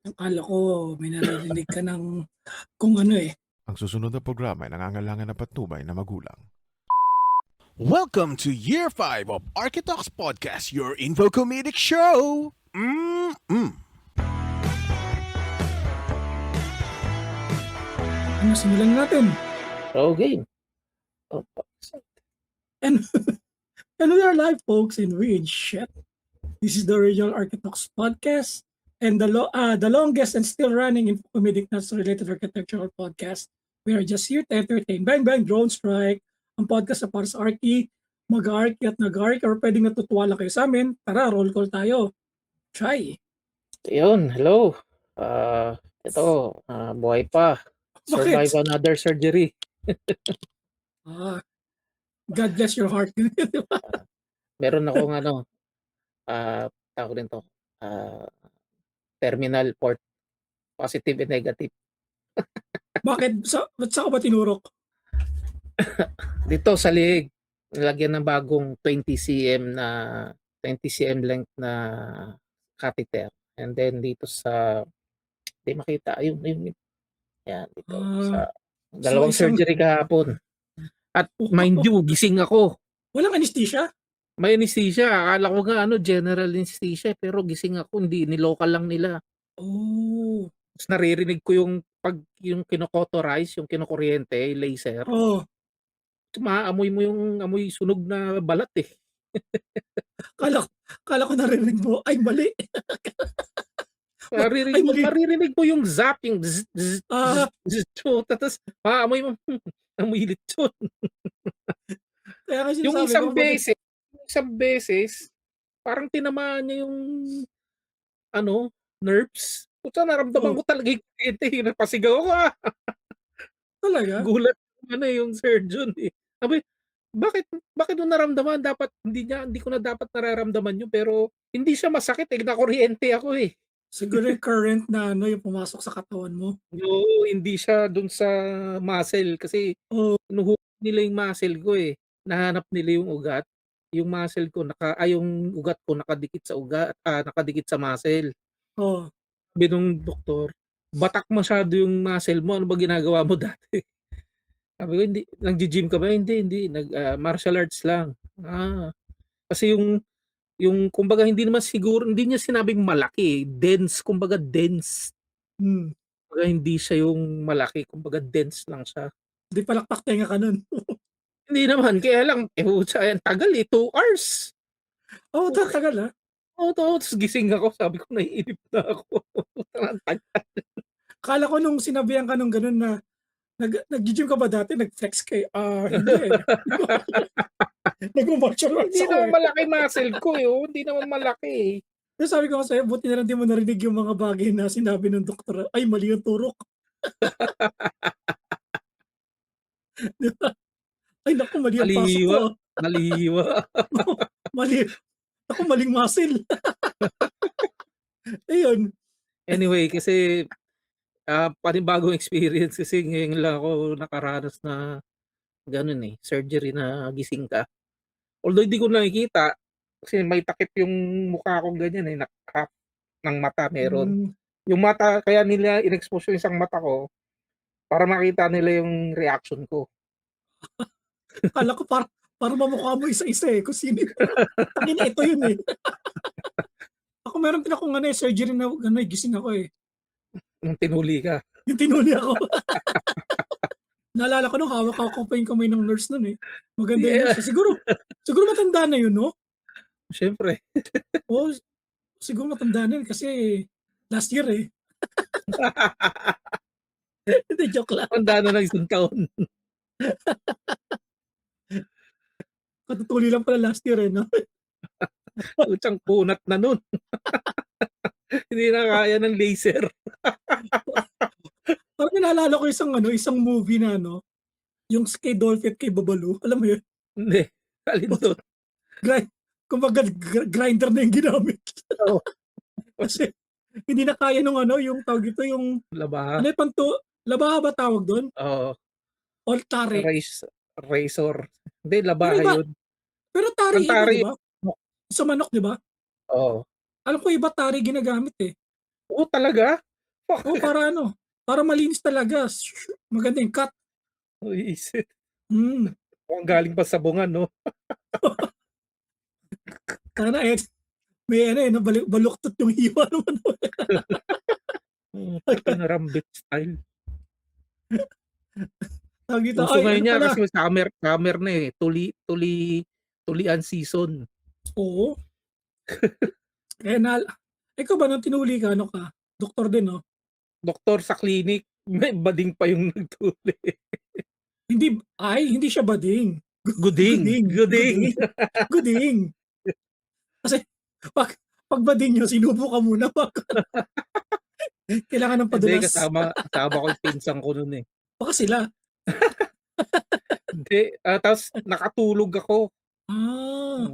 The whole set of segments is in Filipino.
Akala ko may naririnig ka ng kung ano eh. Ang susunod na programa ay nangangailangan ng patnubay na magulang. Welcome to Year 5 of Architalks Podcast, your info comedic show. Ano, simulan natin. Okay. And, and we are live, folks, in weird shit. This is the original Architects Podcast and the longest and still running info comedic not-related architectural podcast. We are just here to entertain. Bang Bang Drone Strike, ang podcast na para sa Arky, mag-Arky at nag-Arky, or pwedeng natutuwa lang kayo sa amin. Tara, roll call tayo. Try. Yun, hello. Buhay pa. Survive Bakit? another surgery. God bless your heart. Meron akong tawag din to, terminal port, positive and negative. Bakit? Ba't saan ka ba tinurok? Dito sa liig, nilagyan ng bagong 20 cm length na catheter. And then dito sa, di makita, yun. Yan, dito. Sa dalawang surgery kahapon. At mind you, gising ako. Walang anesthesia? May anesthesia. Akala ko nga general anesthesia, pero gising ako, hindi, nilocal lang nila. Oh. Tapos naririnig ko yung kinokotorize, yung kinokuryente, laser. Oh. Maamoy mo yung amoy sunog na balat eh. Kala ko narinig mo, ay mali. Maririnig mo yung zap, yung zzz, zzz, zzz, tapos maamoy mo, amoy lechon. Yung isang beses, parang tinamaan niya yung nerves. Puta, naramdaman ko talaga yung kuryente, napasigaw ako Talaga? Gulat yung surgeon eh. Sabi, bakit mo naramdaman? Dapat hindi ko na dapat nararamdaman yun, pero hindi siya masakit eh, nakuryente ako eh. Siguro yung current na yung pumasok sa katawan mo. Oo, hindi siya dun sa muscle kasi nuhulog nila yung muscle ko eh. Nahanap nila yung ugat. Yung muscle ko yung ugat ko nakadikit sa nakadikit sa muscle. Oh. Sabi nung doktor, batak masyado yung muscle mo. Ano ba ginagawa mo dati? Sabi ko, hindi. Nag-gym ka ba? Hindi. Martial arts lang. Kasi yung kumbaga hindi niya sinabing malaki, dense, kumbaga dense. Kumbaga hindi siya yung malaki, kumbaga dense lang siya. Hindi palakpak tenga ka nun. Hindi naman, kaya lang, tagal 2 hours. Oh, tagal Oo, tapos gising ako, sabi ko naiinip na ako. Kala ko nung sinabihan ka nung ganun na nag-gym ka ba dati? Nag-flex ka hindi eh. Nag-martial arts Hindi ako naman malaki muscle ko hindi naman malaki eh. Pero sabi ko sa'yo, buti na lang di mo narinig yung mga bagay na sinabi ng doktor. Ay, mali yung turok. Ay, naku, mali ang pasok ko. Malihiwa. Ako, maling muscle. Ayun. Anyway, kasi panibagong experience kasi ngayon lang ako nakaranas na ganun eh, surgery na gising ka. Although hindi ko nakikita kasi may takip yung mukha ko ganyan eh, half ng mata meron. Yung mata, kaya nila in-expose yung isang mata ko para makita nila yung reaction ko. Kala ko para mamukha mo isa-isa eh, kung sino yun. Tangina, ito yun eh. Ako meron din akong surgery na gising ako eh. Yung tinuli ka. Yung tinuli ako. Naalala ko nung hawak ako pa yung kamay ng nurse nun eh. Maganda yun. Siguro matanda na yun, no? Siyempre. Siguro matanda na yun kasi last year eh. Hindi, joke lang. Tanda na ng isang taon. Katutuli lang pala last year eh, no? Utsang punat na nun. Hindi na kaya ng laser. Parang naalala ko isang movie na yung kay Dolphy at kay Babalu. Alam mo yun? Hindi. Alin doon? Kumbaga grinder na yung ginamit. Oo. Kasi hindi na kaya nung yung tawag ito yung labaha. Labaha ba tawag doon? Oo. O tari? Razor. Hindi, labaha yun. Pero tari iba, di ba? Sa manok, di ba? Oo. Alam ko iba tari ginagamit eh. Oo, talaga? Oo, para malinis talaga. Maganda yung cut. Isip. Hmm. Mukhang galing pa sa bungan, no? Sana may ano eh, no, baluktot yung hiwa naman. Pinarambit style. Tawag dito, Uso ay ngayon ano niya pala. kasi summer na eh. Tulian season. Oo. Kaya ikaw ba nung tinuli ka, ano ka? Doktor din, no? Doktor sa clinic, may bading pa yung nagtuli. Hindi siya bading. Guding. Guding. Guding. Kasi pag bading nyo, sinubo ka muna. Kailangan ng Hindi, padulas. kasama ko yung pinsan ko nun eh. Baka sila. Hindi, tapos nakatulog ako. Ah,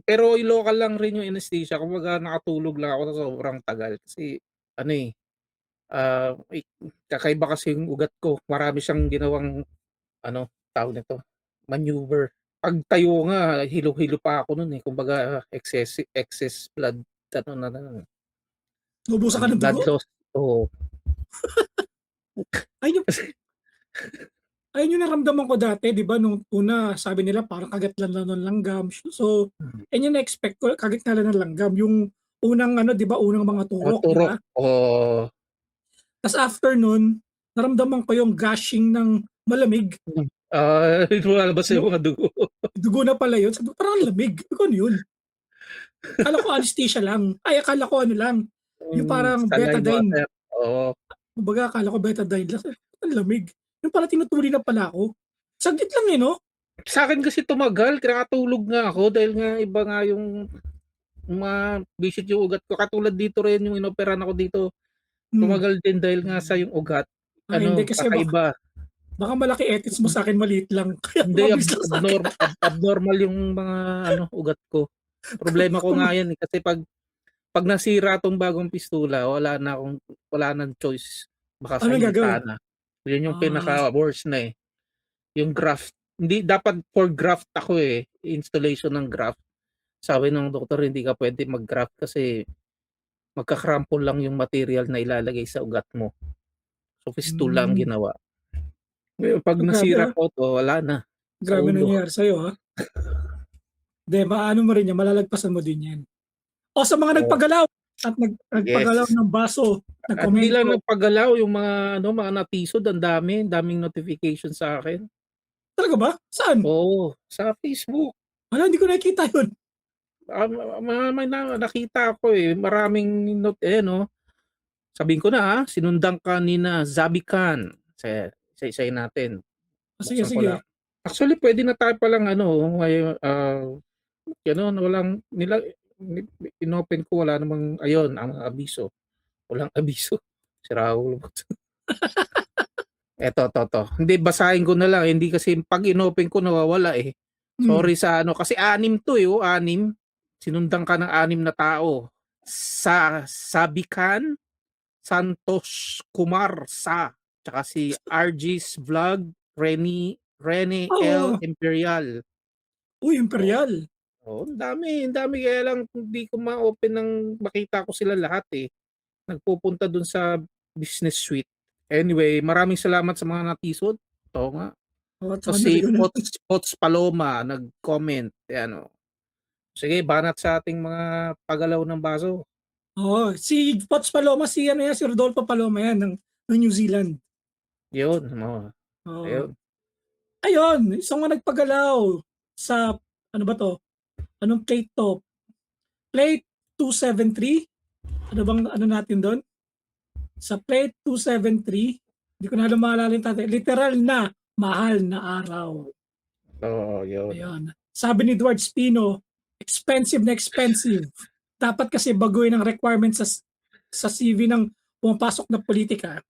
Pero yung local lang rin yung anesthesia. Kumbaga nakatulog lang ako sa sobrang tagal. Kasi ano eh, kakaiba kasi yung ugat ko. Marami siyang ginawang tawag nito, maneuver. Pag tayo nga, hilo-hilo pa ako nun eh. Kumbaga excess blood, naubusan ka ng blood dugo. loss. Oo. Ayun yung naramdaman ko dati, di ba, nung una, sabi nila parang kagat lang ng langgam. So, yun yung na-expect ko, kagat na lang ng langgam. Yung unang, di ba, unang mga turok, di Turok. ba? Oo. Tapos after nun, naramdaman ko yung gushing ng malamig. Lumalabas yung mga dugo. Dugo na pala yun. Sabi ko, parang lamig. Sabi ko, ano yun? Akala ko anesthesia lang. Ay, akala ko ano lang. Yung parang Saline betadine. water. Oo. Kumbaga, akala ko betadine lang. Sabi ko, ang lamig. Yung pala tinutuli na pala ako. Saglit lang eh, no? Sa akin kasi tumagal, nakatulog nga ako dahil nga iba nga yung visit yung ugat ko. Katulad dito rin yung inoperan ako dito. Tumagal din dahil nga sa yung ugat. Hindi kasi kakaiba. Baka malaki ethics mo sa akin, maliit lang. Kaya Hindi, mabilis lang sa akin. abnormal yung mga ugat ko. Problema ko nga yan kasi pag nasira tong bagong pistula, wala nang choice. Baka sa Anong gagawin? na. Yun yung pinaka-worst na eh. Yung graft. Hindi, dapat for graft ako eh. Installation ng graft. Sabi ng doktor, hindi ka pwede mag-graft kasi magka-crumple lang yung material na ilalagay sa ugat mo. So, fistula ang ginawa. Ngayon, pag nasira ko to, wala na. Grabe nangyayari sa'yo, ha? Hindi, maano mo rin yan, malalagpasan mo din yan. O sa mga nagpagalaw at nagpagalaw ng baso, nagkomento. Hindi lang nagpagalaw yung mga natisod, ang daming notification sa akin. Talaga ba? Saan? Oo, sa Facebook. Hindi ko nakikita yun. May nakita ako eh. Maraming sabihin ko na sinundan ka ni na Zabikan. Isa-isayin natin. Sige. Actually, pwede na tayo palang walang inopen ko, wala namang, ang abiso. Walang abiso. Si Raul. Eto. Hindi, basahin ko na lang. Hindi kasi pag inopen ko nawawala eh. Sorry sa kasi 6 to eh. 6. Sinundan ka ng 6 na tao. Sabikan, Santos Kumar tsaka si RG's Vlog, Rene L. Imperial. Uy, Imperial. Ang dami kaya lang hindi ko ma-open ng makita ko sila lahat eh. Nagpupunta dun sa business suite. Anyway, maraming salamat sa mga natisod. Ito nga. Si Pots Paloma nag-comment. Sige, banat sa ating mga pagalaw ng baso. Si Pots Paloma, si Rodolfo Paloma yan ng New Zealand. Yun. Ayun, isang mga nagpagalaw sa, ano ba to? Anong plate to? Plate 273? Ano natin doon? Sa plate 273, hindi ko na alam maalala yung tatay. Literal na mahal na araw. Yun. Ayun. Sabi ni Edward Spino, expensive. Dapat kasi baguhin ang requirements sa CV ng pumapasok na politika.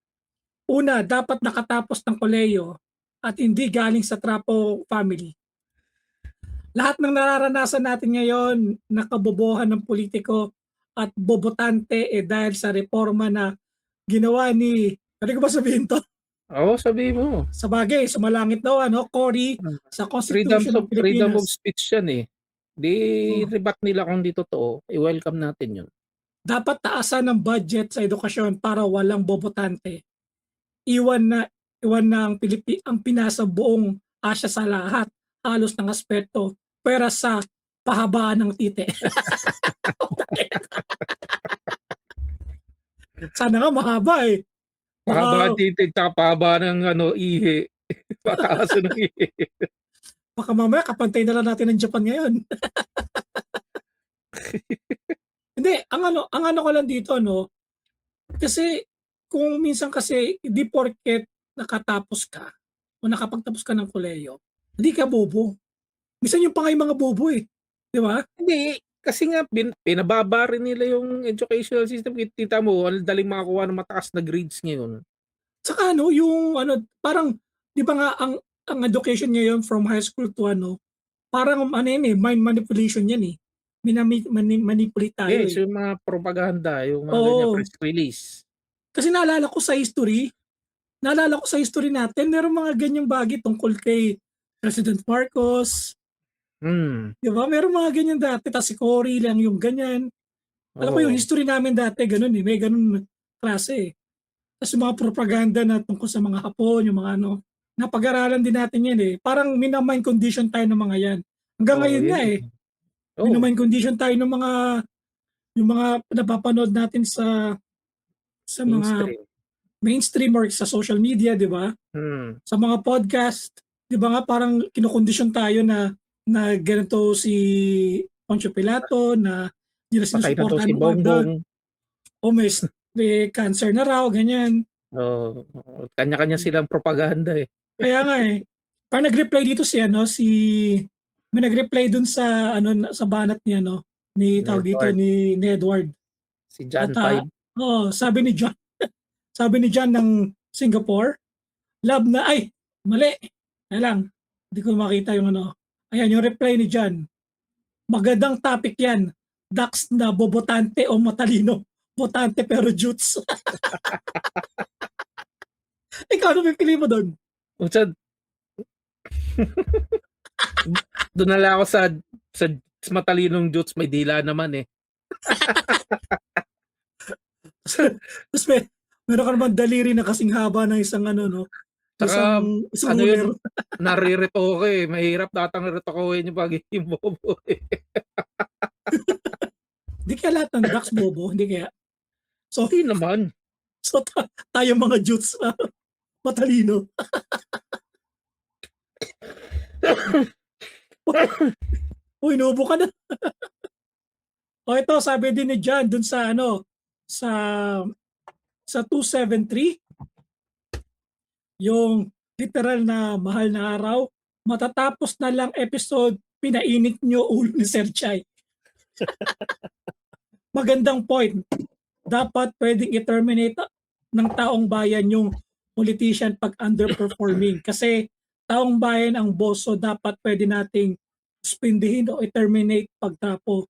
Una, dapat nakatapos ng kolehiyo at hindi galing sa trapo family. Lahat ng nararanasan natin ngayon, nakabobohan ng politiko at bobotante dahil sa reforma na ginawa ni, ano ko ba sabihin to? Oo, sabihin mo. Sa bagay, sumalangit daw, Cory, sa Constitution ng Pilipinas. Freedom of speech yan eh. Di rebat nila kung di totoo, i-welcome natin yun. dapat taasan ng budget sa edukasyon para walang bobotante. Iwan na ang Pinas sa buong Asya sa lahat, halos ng aspeto, pera sa pahabaan ng tite. Sana nga mahaba eh. Pahaba Baka, titig, tsaka pahaba ng ihi. Pataasan ng ihi. baka mamaya kapantay na lang natin ng Japan ngayon. Hindi, ang ano ko lang dito, no, kasi kung minsan kasi di porket nakatapos ka o nakapagtapos ka ng kolehiyo, hindi ka bobo. Minsan yung pa nga yung mga bobo eh. Di ba? Hindi, kasi nga pinababa rin nila yung educational system. Kita mo, ang daling makakuha ng mataas na grades ngayon. Saka ano, yung ano, parang, di ba nga, ang education ngayon from high school to ano, parang ano yan eh, mind manipulation yan eh. Manipulate tayo Yes, eh. yung mga propaganda, yung mga ganyan, Oo. press release. Kasi naalala ko sa history natin, meron mga ganyang bagay tungkol kay President Marcos, Hmm, di ba? Meron mga ganyan dati, tapos si Cory lang yung ganyan. Alam mo yung oo. history namin dati, ganun eh, may ganun klase eh. Tapos yung mga propaganda na tungkol sa mga Hapon, yung mga ano, napag-aralan din natin yan eh. Parang minamind condition tayo ng mga yan. Hanggang Oo, ngayon nga yun. eh, Oo, minamind condition tayo ng mga, yung mga napapanood natin sa mga mainstream. mainstream or sa social media, di ba? Hmm, Sa mga podcast, di ba nga parang kinukondisyon tayo na ganito si Poncio Pilato, na hindi na patay na daw si sinusuportahan ng UADA, Bongbong. o may cancer na raw, ganyan. Oo, kanya-kanya silang propaganda eh. Kaya nga eh. Parang nag-reply dito may nag-reply dun sa sa banat ni ni Ni tawag dito Edward, ni Edward. si At John 5. sabi ni John ng Singapore, love na ay mali. Kaya lang, hindi ko makita yung ano. Ayan yung reply ni John. Magandang topic yan. Dax na bobotante o matalino. Botante pero jutes. Ikaw ano pipili mo doon? Sa, doon na lang ako sa matalinong Jutes, may dila naman eh. Tapos meron ka naman daliri na kasing haba ng isang no? Saka, Isang ano ruler. yun, naririto ko eh. Mahirap datang ritokohin yung pagiging bobo eh. Hindi kaya lahat ng ducks bobo, hindi kaya. So, Hindi naman. tayo mga jutes matalino. Uy, inuubo ka na. O ito, sabi din ni John dun sa sa 273, yung literal na mahal na araw, matatapos na lang episode, pinainit nyo ulo ni Sir Chai. Magandang point. Dapat pwedeng i-terminate ng taong bayan yung politician pag underperforming. Kasi taong bayan ang boss, so dapat pwede nating suspindihin o i-terminate pagtapo.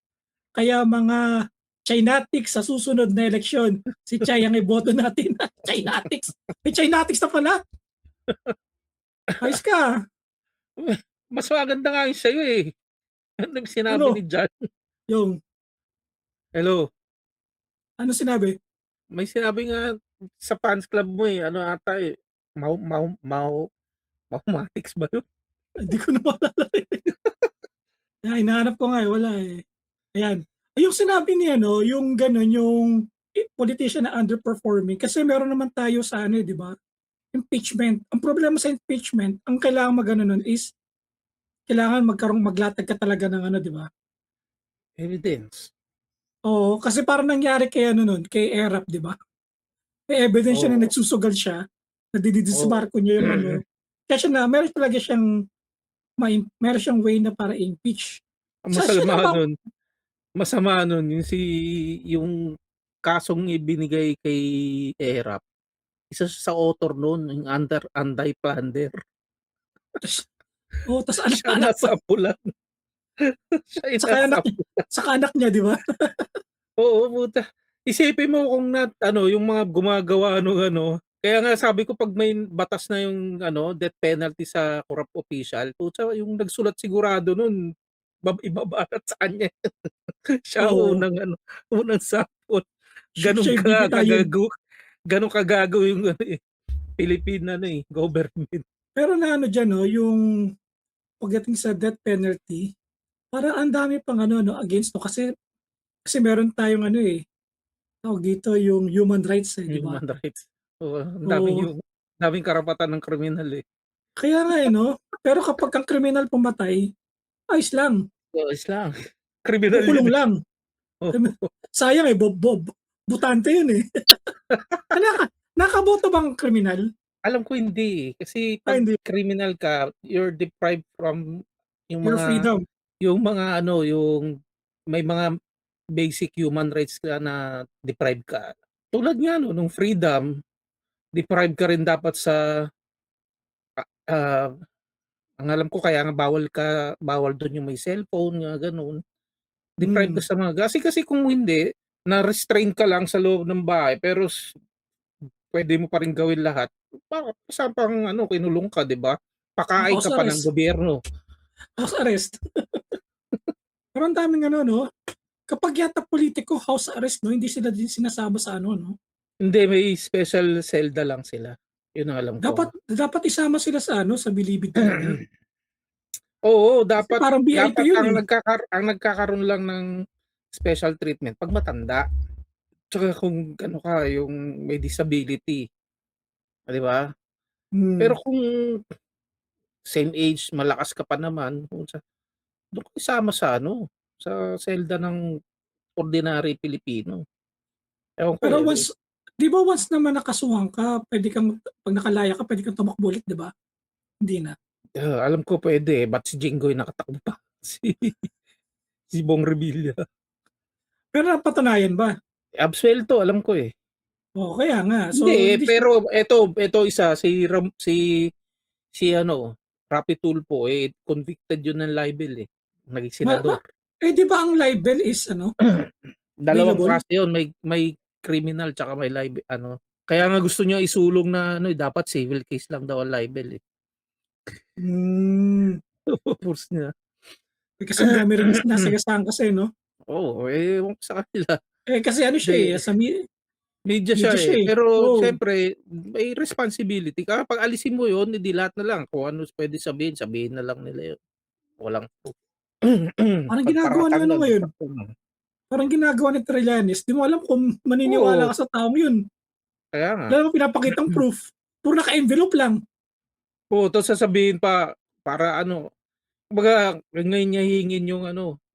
Kaya mga Chinatics sa susunod na eleksyon, si Chai ang iboto natin. Chinatics. May Chinatics na pala. Ayos ka. Mas maganda nga yung sa'yo eh. Ano yung sinabi Ano? ni John? Yung, Hello. ano sinabi? May sinabi nga sa fans club mo eh. Ano ata eh. Maumatics ba yun? Hindi ko na maalala. Hinahanap ko nga eh, wala eh. Ayan. Yung sinabi niya, yung gano'n, yung politician na underperforming, kasi meron naman tayo sa di ba? Impeachment. Ang problema sa impeachment, ang kailangan magano nun is, kailangan maglatag ka talaga ng di ba? Evidence. Oo, kasi parang nangyari kay nun, kay Erap, di ba? May evidence siya na Oo. nagsusugal siya, nadidisbarko niya yung Kaya siya meron talaga siyang, meron siyang way na para impeach. Ang Sa siya masama naman, nun, yung kasong ibinigay kay Erap. Isa siya sa author nun, yung anti-plunder. tas Siya anak-anak pa. nasa pulan. Siya yung Saka nasa saka anak niya, di ba? Oo, puta. Isipin mo kung yung mga gumagawa kaya nga sabi ko pag may batas na yung death penalty sa corrupt official, puta, yung nagsulat sigurado nun, ibabarat sa kanya. Siya Oo. unang unang sapot. Ganun Siya yung bibitayin. ganun kagago yung Philippine government. Pero na ano dyan, no, yung pagdating sa death penalty, parang ang dami pang against, no, kasi meron tayong tawag dito yung human rights, di ba? Human rights. Oo, ang Oo. daming karapatan ng kriminal eh. Kaya nga no, pero kapag ang kriminal pumatay, ayos lang, Ayos lang. Kriminal kukulong yun. lang. Oo. Sayang Bob. Butante yun eh. Nakaboto bang kriminal? Alam ko hindi kasi pag Hindi. criminal ka, you're deprived from yung Your freedom. yung may mga basic human rights ka na deprived ka. Tulad nga nung freedom, deprived ka rin dapat sa ang alam ko kaya nga bawal doon yung may cellphone nga ganun. Deprived ka sa mga kasi kung hindi, na-restrain ka lang sa loob ng bahay pero pwede mo pa rin gawin lahat. Saan pang kinulong ka, 'di ba? Pakain House ka pa ng arrest. gobyerno. House arrest. Pero ang daming no? Kapag yata politiko, house arrest, no? Hindi sila din sinasama sa no? Hindi, may special selda lang sila. Yun ang alam ko. Dapat isama sila sa sa bilibid talaga. Oo, Kasi dapat parang VIP yun ang nagkakaroon lang ng special treatment pag matanda. Tsaka kung yung may disability. 'Di ba? Pero kung same age, malakas ka pa naman, doon ka isama sa sa selda ng ordinary Pilipino. Ewan ko Pero eh. once, di ba once naman nakasuhan ka, pwede kang, pag nakalaya ka, pwede kang tumakbo ulit, di ba? Hindi na. Alam ko pwede eh. Ba't si Jinggoy nakatakbo pa? Si Bong Revilla. Pero napatunayan ba? Absuelto, alam ko eh. Oo, kaya nga. So, Hindi, pero ito isa si Rapi Tulfo convicted yun ng libel eh. Naging senador. di ba ang libel is Dalawang available? klase yun, may criminal tsaka may libel Kaya nga gusto niya isulong na dapat civil case lang daw ang libel eh. Force niya. Kasi ang dami rin nasagasaan kasi, no? Oo, ewan ko sa kanila. Kasi siya sa Media siya eh. eh. Pero syempre, may responsibility. Kapag alisin mo yun, hindi lahat na lang. Kung ano pwede sabihin na lang nila yun. Walang Parang ginagawa ni ngayon. Parang ginagawa ni Trillanes. Di mo alam kung maniniwala ka sa taong yun. Kaya nga. Wala mo pinapakitang proof. Puro naka-envelope lang. Oo, tapos sasabihin pa, para kumbaga, ngayon niya hihingin yung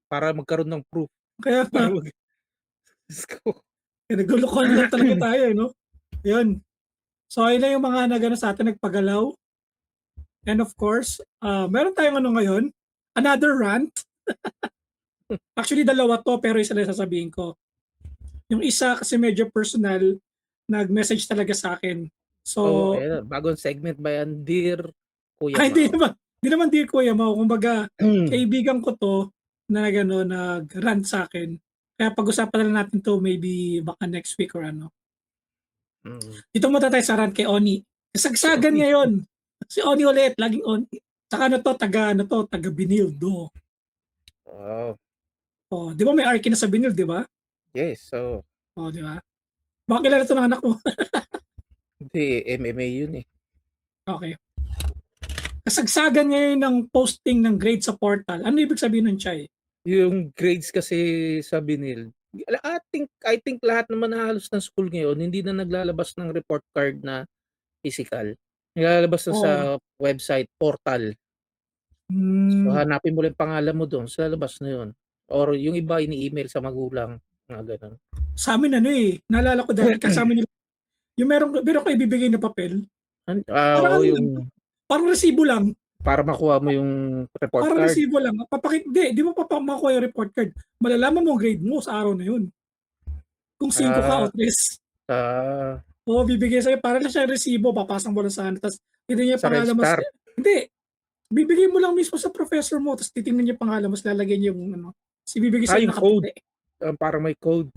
para magkaroon ng proof. Kaya nga. Nagulukuhan lang talaga tayo, no? Yun. So, ayun na yung mga nagano sa atin, nagpagalaw. And of course, meron tayong ngayon, another rant. Actually, dalawa to, pero isa lang sasabihin ko. Yung isa kasi medyo personal, nag-message talaga sa akin. So, bagong segment ba yan? Dear Kuya Mao. Hindi naman Dear Kuya Mao. Kumbaga, kaibigan ko to na nag-rant sa akin. Kaya pag-usapan na natin to maybe baka next week or ano. Dito muna tayo sa rant kay Oni. Kasagsagan ngayon. Si Oni ulit, laging Oni. Saka taga Binildo. Oh, di ba may Arky na sa Binil, di ba? Yes, so. Oh, di ba? Baka kilala ito ng anak mo. Hindi, MMA yun eh. Okay. Kasagsagan ngayon ng posting ng grade sa portal. Ano ibig sabihin ng Chay? Yung grades kasi sa Binil, I think lahat naman halos ng school ngayon, hindi na naglalabas ng report card na physical. Naglalabas na sa website, portal. So hanapin mo lang pangalan mo doon, sa labas na yun. Or yung iba ini-email sa magulang, mga ganun. Sa amin naalala ko dati kasama nila, yung meron ko ibibigay na papel. Parang resibo lang. Para makuha mo yung report parang card. Parang resibo lang. Di mo makuha yung report card. Malalaman mo ang grade mo sa araw na yun. Kung 5 ka o 3. Bibigay sa'yo. Para na siya resibo. Papasang mo lang sa tapos titignan niya pangalan mo. Hindi. Bibigay mo lang mismo sa professor mo. Tapos titignan niya pangalan mo. Lalagyan niya yung bibigay sa'yo nakaputi. Para may code.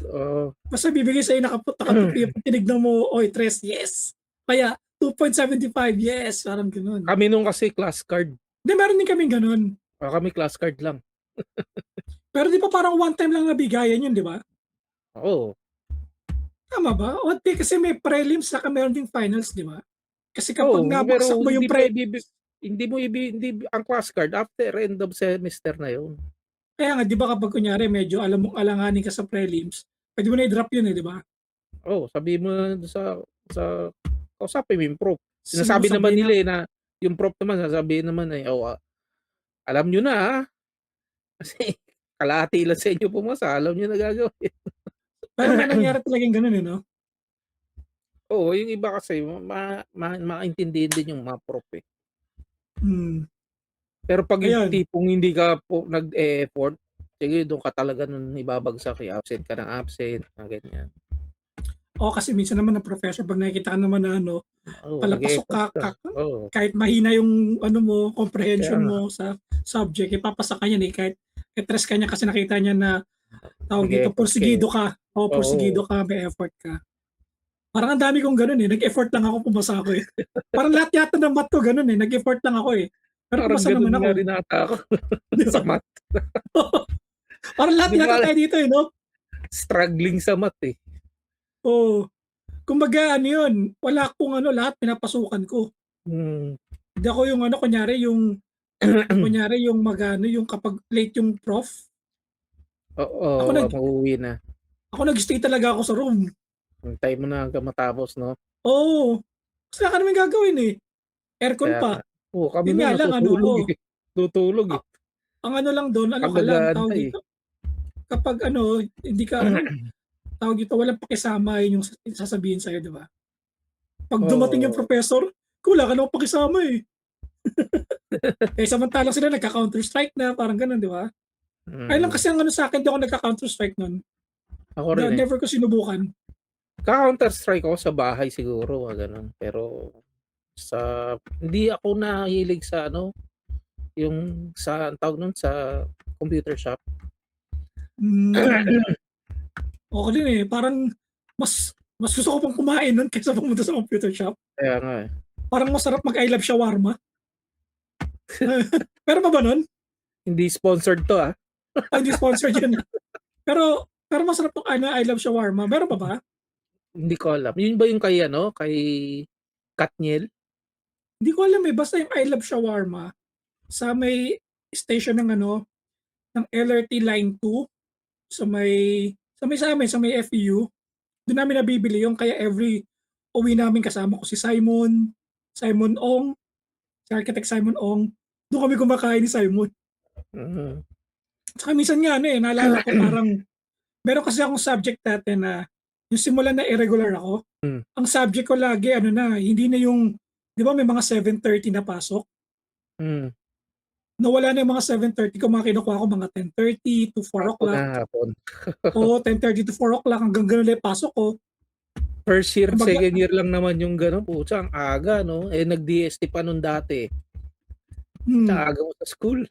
Basta bibigay sa'yo nakaputi. Tinignan mo, 3, yes. Kaya 2.75, yes. Parang ganun. Kami nung kasi class card. Hindi, meron din kaming ganun. Kami class card lang. Pero di ba parang one time lang nabigayan yun, di ba? Oo. Tama ba? O di kasi may prelims saka meron ding finals, di ba? Kasi kapag Oo, pero nabagsak mo yung hindi ang class card after end of semester na yun. kaya nga di ba kapag kunyari medyo alam mong alanganin ka sa prelims, pwede mo na i-drop yun di ba? Oo, sabihin mo na sa kausapin mo yung prof. Sabi mo Sinasabi naman sabihin nila na yung prof naman sasabihin naman alam niyo na kasi kalahati lang sa inyo pumasa, alam niyo na gagawin. pero may nangyari talagang ganun no? Oo, yung iba kasi maintindihin din yung mga prof eh. Hmm. Pero pag yung Ayun. tipong hindi ka nag-e-effort, sige doon ka talaga nun ibabagsak, absent ka ng absent, ganyan. O kasi minsan naman ng professor pag nakikita ka naman na palapasok Nag-e-effort ka, Oo. kahit mahina yung mo, comprehension Kaya nga. mo sa subject, ipapasa ka yan kahit stress ka niya kasi nakita niya na tawag dito, Nag-e-effort porsigido ka. O porsigido ka, may effort ka. Parang ang dami kong ganun nag-effort lang ako, pumasa ako Parang lahat yata ng math ko ganun nag-effort lang ako Pero Parang pumasa ganun naman ako. nga rin ata ako Di sa ba? math. Parang lahat Di ba yata tayo dito no? struggling sa math eh. Oo. Kumbaga yun, wala akong lahat pinapasukan ko. Hmm. Hindi ako yung kunyari yung yung kapag late yung prof, ako Oo, mauuwi na. ako nag-stay talaga ako sa room. Hintayin mo na hanggang matapos 'no? Oo. Kasi wala ka namang gagawin aircon Kaya pa. nga. Oo, kami Yun nga nga lang natutulog eh. Tutulog eh. ah, ang lang dun, ka lang, tawag Pag-nag-aantay eh. dito, kapag hindi ka tawag dito, walang pakisama yun yung sasabihin sa'yo, di ba? Pag dumating yung Oo. professor, wala ka namang pakisama samantalang sila nagka-counter strike na, parang ganun, di ba? Ayun lang kasi ang sa akin, di ako nagka-counter strike nun. Ako rin eh. Never ko sinubukan. Ka-counter strike ako sa bahay siguro, ganun. Pero hindi ako nahilig sa yung sa ang tawag nun sa computer shop. Hmm. Ako din parang mas gusto ko pang kumain nun kaysa pumunta sa computer shop. Kaya nga eh. Parang masarap mag-I love shawarma. Pero pa ba nun? Hindi sponsored to Hindi sponsored yun. Pero masarap tong I love shawarma. Meron pa ba? Hindi ko alam. Yun ba yung kay Katniel? Hindi ko alam basta yung I love shawarma sa may station ng ng LRT line 2 sa may FEU. Doon namin nabibili yung kaya every uwi namin kasama ko si Simon Ong, si Architect Simon Ong. Doon kami kumakain ni Simon. Mhm. Tsaka minsan nga naalala ko parang meron kasi akong subject dati na yung simulan na irregular ako. Ang subject ko lagi hindi na yung, di ba may mga 7:30 na pasok? Nawala na yung mga 7:30 ko, mga kinukuha ko mga 10:30 to 4 o'clock. Hapon. Oo, 10:30 to 4 o'clock hanggang ganun lang yung pasok ko. First year, Kumbaga- second year lang naman yung gano'n. Pucha, ang aga, no? Nag-DST pa nun dati. Hmm. Ang aga mo sa school.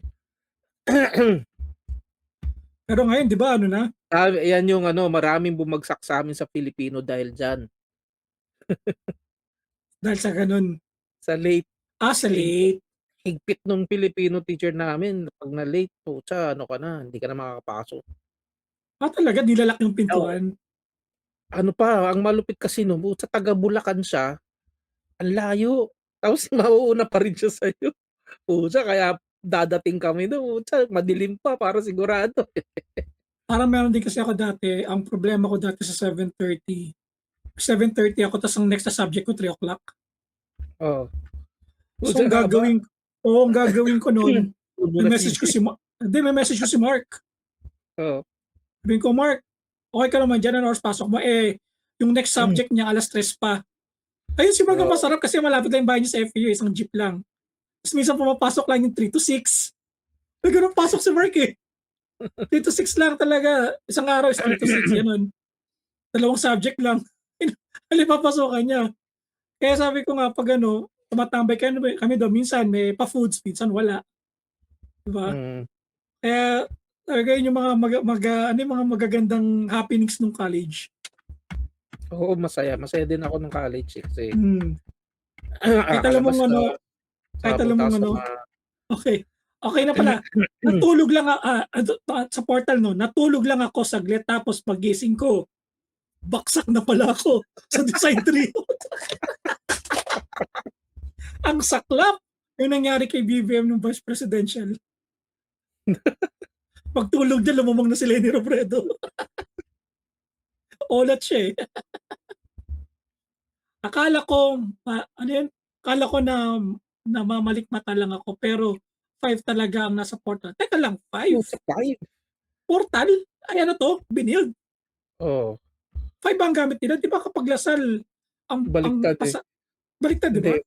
Pero ngayon, di ba Yan yung maraming bumagsak sa amin sa Filipino dahil dyan. dahil sa ganun. Sa late. Sa late. Higpit nung Filipino teacher namin. Pag na-late, pucha, ka na. Hindi ka na makakapasok. Talaga, nilalak yung pintuan. Ang malupit kasi sa taga Bulacan siya, ang layo. Tapos mauuna pa rin siya sa'yo. Pucha, kaya dadating kami doon. Pucha, madilim pa para sigurado. Parang meron din kasi ako dati, ang problema ko dati sa 7:30. 7:30 ako, tapos ang next na subject ko 3 o'clock. Oo. So, ang gagawin ko noon, may message ko si Mark. Oo. Sabihin ko, Mark, okay ka naman dyan, oras pasok mo. Yung next subject niya, 3:00 pa. Ayun si Mark ang masarap kasi malapit lang yung bahay niya sa FEU, isang jeep lang. Tapos minsan pumapasok lang yung 3 to 6. May ganun pasok si Mark 3 to 6 lang talaga. Isang araw is 3 to 6, ganun. 2 subject lang. Papasokan niya. Kaya sabi ko nga, pag tumatambay kami doon, minsan may pa-foods, minsan wala. Diba? Kaya talaga yun yung mga magagandang happenings nung college. Oo, masaya. Masaya din ako nung college kasi kahit alam mong okay na pala. Natulog lang sa portal natulog lang ako saglit tapos pagising ko baksak na pala ako sa design trio. Ang saklap yung nangyari kay BBM nung vice presidential. Pagtulog niya, lumamang na si Leni Robredo. Olat siya eh. Akala ko, ano yun? Akala ko na namamalikmata lang ako, pero 5 talaga ang nasa portal. Teka lang, 5? Sa 5. Portal? Ay ano to? Binild? Oh, 5 ang gamit nila. Di ba kapag Lasal, baliktad eh. Baliktad, di ba? Hindi.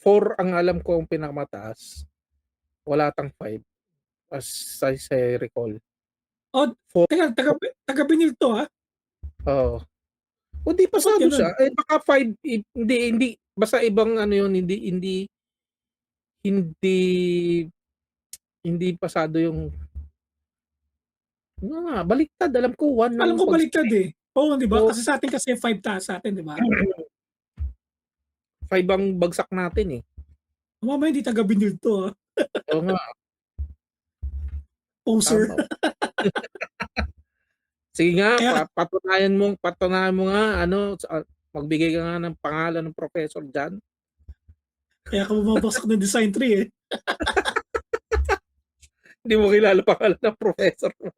4 ang alam ko ang pinakamataas. Wala tang 5. As I recall. O, 4. taga Binild to ha? Oh. O di pasado Bakit siya. Eh baka 5 hindi basta ibang ano yun, hindi pasado yung nga, baliktad. Alam ko 1 Alam ng ko baliktad eh. Oo, di ba? Oo. Kasi sa atin kasi 5 taas sa atin, di ba? 5 ang bagsak natin eh. Mama, hindi taga Binild to ha? Oo nga. Poser. Tama. Sige nga, Kaya- patunayan mo nga magbigay ka nga ng pangalan ng professor diyan. Kaya ka bumabagsak ng design tree eh. Hindi mo kilala pangalan ng professor mo.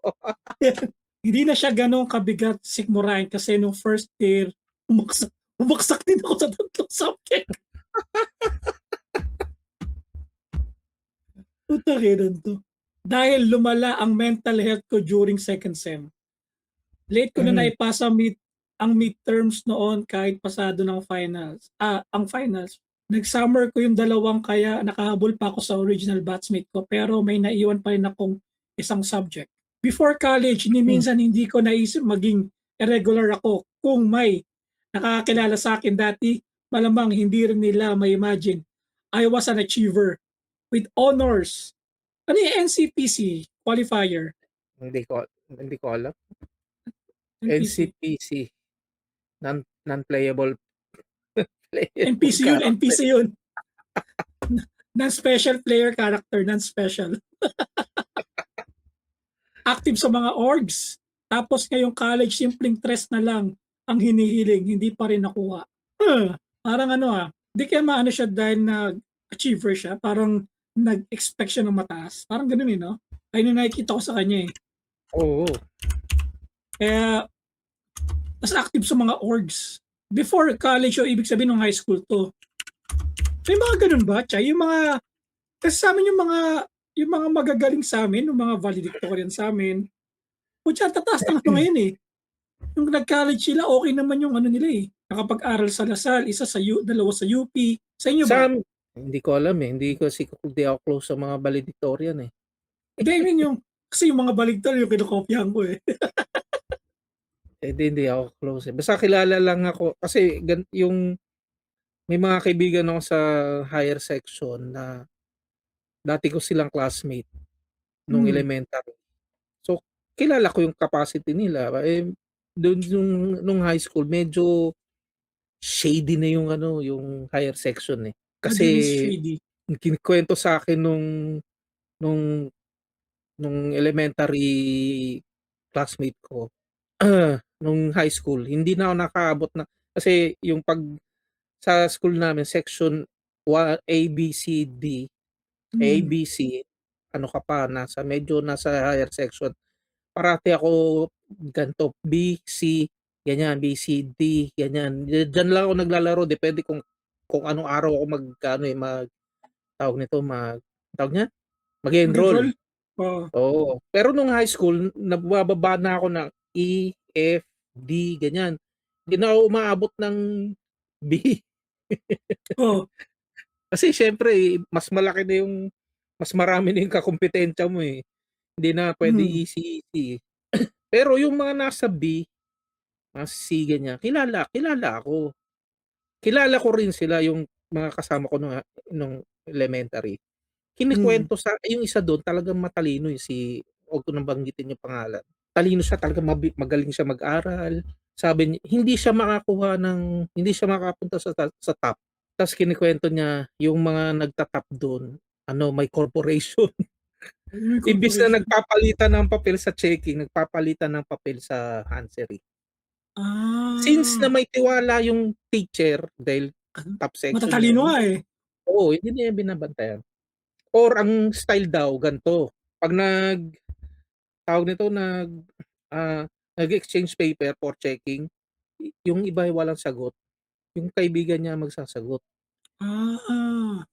Hindi na siya ganong kabigat sikmurahin kasi nung first year, umaksak din ako sa tatlong subject. Putakinan to. Dahil lumala ang mental health ko during second sem. Late ko na naipasa ang midterms noon kahit pasado ng finals. Ang finals. Nag-summer ko yung dalawang kaya nakahabol pa ako sa original batchmate ko pero may naiwan pa rin akong isang subject. Before college, ni minsan hindi ko naisip maging irregular ako. Kung may nakakakilala sa akin dati, malamang hindi rin nila may imagine. I was an achiever with honors. Ano yung NCPC qualifier? Hindi ko alam. NPC. NCPC. Non-playable. NPC yun, NPC yun. Non-special player character, non-special. Active sa mga orgs. Tapos ngayong college, simpleng tres na lang ang hinihiling, hindi pa rin nakuha. Parang di kaya maano siya dahil nag-achiever siya, parang nag-expect siya ng mataas. Parang ganun no? Ayun yung nakikita ko sa kanya eh. Oo. Kaya, mas active sa mga orgs. Before college o ibig sabihin ng high school to. May mga ganun ba, Chay? Kasi sa amin yung mga magagaling sa amin, yung mga valedictorian sa amin, putya, tataas na ngayon eh. Yung nag-college sila, okay naman yung nila eh. Nakapag-aral sa Lasal, dalawa sa UP. Sa inyo ba? Hindi ko alam eh. Hindi ako close sa mga valedictorian eh. Hindi, kasi yung mga valedictorian yung kinokopyahan ko eh. Hindi ako close eh. Basta kilala lang ako. Kasi yung may mga kaibigan ako sa higher section na dati ko silang classmate nung elementary. So, kilala ko yung capacity nila. Eh, doon nung high school, medyo shady na yung higher section eh. Kasi kinikwento sa akin nung elementary classmate ko, nung high school, hindi na ako nakaabot na kasi yung sa school namin section A, B, C, D, A, B, C, ka pa, medyo nasa higher section. Parati ako ganito, B, C, ganyan, B, C, D, ganyan. Diyan lang ako naglalaro, depende kung anong araw ako mag-enroll. Oo. Pero nung high school, nabababa na ako ng E, F, D, ganyan. Hindi na ako umaabot ng B. Kasi syempre, mas marami na yung kakumpetensya mo eh. Hindi na pwede easy. Pero yung mga nasa B, nasa C, ganyan, kilala ako. Kilala ko rin sila, yung mga kasama ko nung elementary. Kinikwento yung isa doon, talagang matalino huwag ko nang banggitin yung pangalan. Talino siya, talagang magaling siya mag-aral. Sabi niya, hindi siya makapunta sa top. Tapos kinikwento niya, yung mga nagtatap doon, may corporation. Imbis na nagpapalitan ng papel sa checking, nagpapalitan ng papel sa Hansery. Since na Ah, may tiwala yung teacher dahil top section matatalino yun, nga eh. oo, hindi na yan binabantayan. Or ang style daw gan'to, 'pag tawag nito, nag-exchange paper for checking, yung iba ay walang sagot, yung kaibigan niya magsasagot. Ah,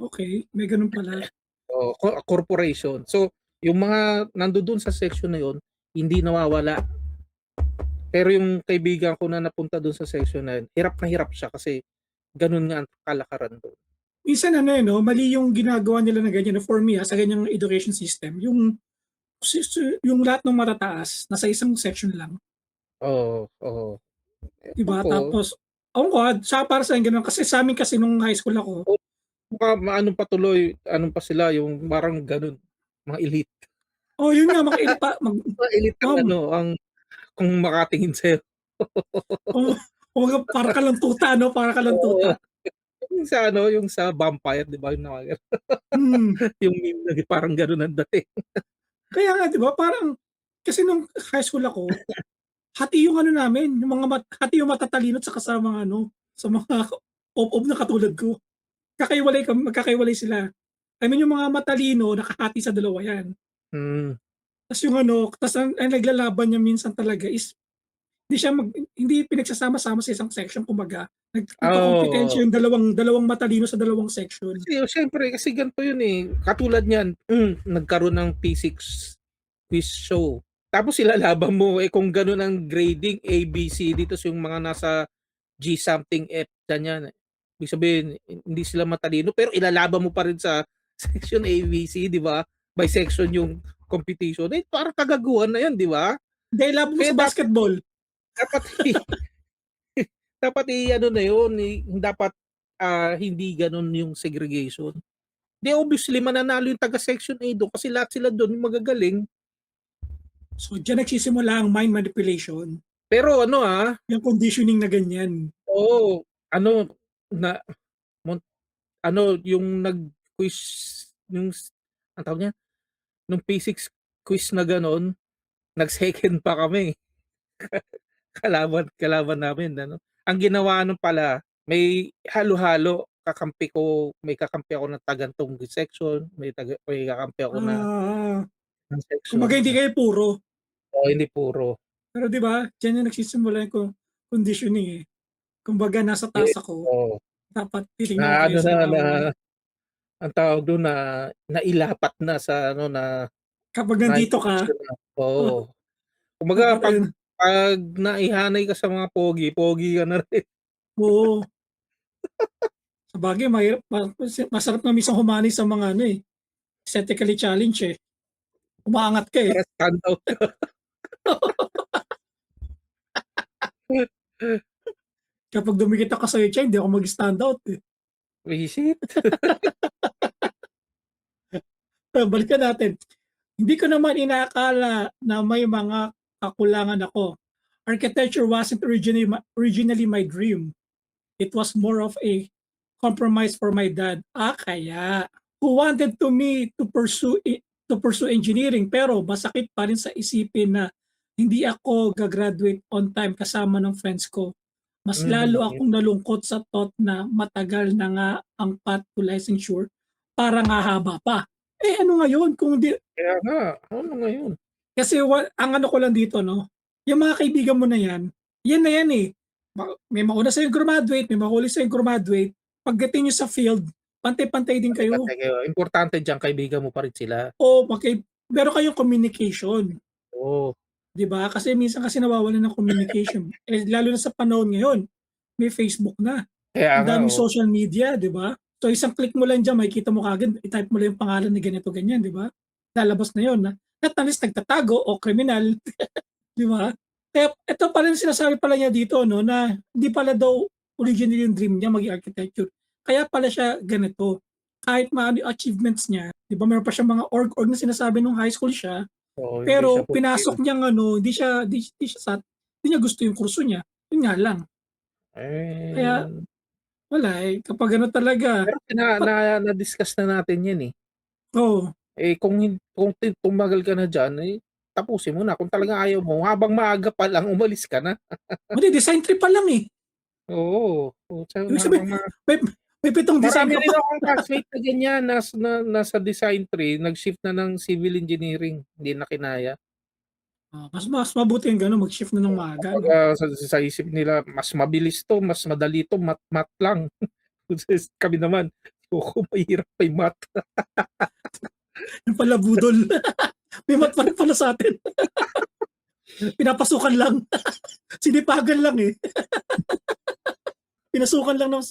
okay, may gano'n pala. Oo, corporation. So, yung mga nandodo'n sa section na yun, hindi nawawala. Pero yung kaibigan ko na napunta dun sa section na yun, hirap na hirap siya kasi ganun nga ang kalakaran dun. Minsan ano, eh, 'no, mali yung ginagawa nila na ganyan, for me, sa ganyang education system, yung lahat ng matataas nasa isang section lang, Oo, oo. 'di Ewan ba? ko, Tapos ewan ko, para sa'kin gano'n kasi sa'min kasi nung high school ako, o baka maano pa tuloy, ano pa sila yung parang ganun, mga elite. oh, yun nga mga pa Mga elite ang um, ano, kung makatingin sa'yo. oh, kumbaga para ka lang tuta 'no, para ka lang Oo, tuta. yung sa ano, yung sa vampire 'di ba yung mga Hmm, yung meme na parang ganun ang dating. kaya nga 'di ba parang kasi nung high school ako, hati yung ano namin, yung mga hati yung matatalino tsaka sa mga ano, sa mga oп-oп na katulad ko. Magkakaiwalay sila. I mean yung mga matalino nakahati sa dalawa 'yan. Hmm, Tas yung ano, tas ang naglalaban niya minsan talaga is hindi pinagsasama-sama sa isang section, kumbaga oo. nagkokompetensya yung dalawang matalino sa dalawang section. Kasi siyempre kasi ganito yun, eh, katulad niyan, nagkaroon ng P6 quiz show. Tapos ilalaban mo, eh, kung gano'n ang grading A, B, C dito yung mga nasa G something F ganyan. Ibig sabihin hindi sila matalino pero ilalaban mo pa rin sa section A, B, C 'di ba? By section yung competition, eh, parang kagaguhan na yun 'di ba? Dahil laban mo Kaya sa dapat basketball, dapat dapat i-ano na yun, dapat, hindi gano'n yung segregation. 'Di obviously mananalo yung taga Section A dun kasi lahat sila dun yung magagaling. so diyan nagsisimula ang mind manipulation, Pero ano, yung conditioning na ganyan. oo, ano na mon ano yung nag-quiz yung anong tawag niyan, nung P6 quiz na gano'n, nag-second pa kami kalaban namin ano. Ang ginawa nun pala may halo-halo, may kakampi ako ng taga gan'tong section, may kakampi ako na Ah, ng section, kumbaga hindi kayo puro. oo, hindi puro. Pero 'di ba, diyan yung nagsisimula yung conditioning, eh. Kumbaga nasa taas Eh, ako, oo, dapat titingnan ko na kayo ano sa na baba. ang tawag dun nailapat na sa ano Kapag nandito ka, na-introduction na, oo. Kumbaga dapat 'pag ayun, 'pag naihanay ka sa mga pogi, pogi ka na rin. oo. Sabagay mahirap masarap nga minsan humani sa mga ano, eh, aesthetically challenge, eh. Umaangat ka, eh. Para stand out ka. Kapag dumikit ako sa tiyan hindi ako mag-stand out, eh. Visit. Pero balikan natin. Hindi ko naman inaakala na may mga kakulangan ako. Architecture wasn't originally my dream. It was more of a compromise for my dad. Kaya. Who wanted to pursue engineering, pero masakit pa rin sa isipin na hindi ako gagraduate on time kasama ng friends ko. Mas lalo Mhm. akong nalungkot sa thought na matagal na nga ang path to licensure, parang hahaba pa. Eh ano ngayon kung di, Kaya nga, ano ngayon? kasi ang ano ko lang dito 'no, yung mga kaibigan mo na yan na yan, eh. May mauna sa'yong graduate, may mahuli sa'yong graduate, pagdating niyo sa field, pantay-pantay din kayo. Pati kayo, importante diyan kaibigan mo pa rin sila. O meron kayong communication, Oo, 'di ba? Kasi minsan kasi nawawalan ng communication, eh, lalo na sa panahon ngayon, may Facebook na, kaya ang nga, daming oh. social media, 'di ba? So isang click mo lang diyan makikita mo kaagad, i-type mo lang yung pangalan ni ganito ganyan, 'di ba? Lalabas na yun na at least nagtatago o kriminal, 'di ba? Kaya ito pala yung sinasabi pala niya dito 'no, na hindi pala daw originally yung dream niya maging architecture. Kaya pala siya ganito. Kahit maano yung achievements niya, 'di ba meron pa siyang mga org na sinasabi nung high school siya, Oo, hindi siya pero fulfill. pinasok niyang ano, hindi niya gusto yung kurso niya. Yun nga lang. Kaya Eh, wala, eh, kapag ano talaga pero dapat na-discuss na natin 'yan, eh. oo, Eh, kung tumagal ka na diyan, eh, tapusin mo na. Kung talagang ayaw mo, habang maaga pa lang, umalis ka na. Hindi, design trip pa lang eh. Oo. Putang Ibig sabihin, habang may, may 7 design marami ka rin pa. akong classmate na ganyan, nasa design tree, nag-shift na ng civil engineering, hindi na kinaya. Mas mabuti yung gano'n, mag-shift na ng maaga. No? Kumbaga sa isip nila, mas mabilis 'to, mas madali 'to, math lang. Kami naman, "Naku, mahirap pa yung math." Yung pala budol. May mat pa rin pala sa atin. Pinapasukan lang. Sinipagan lang eh. Pinasukan lang ng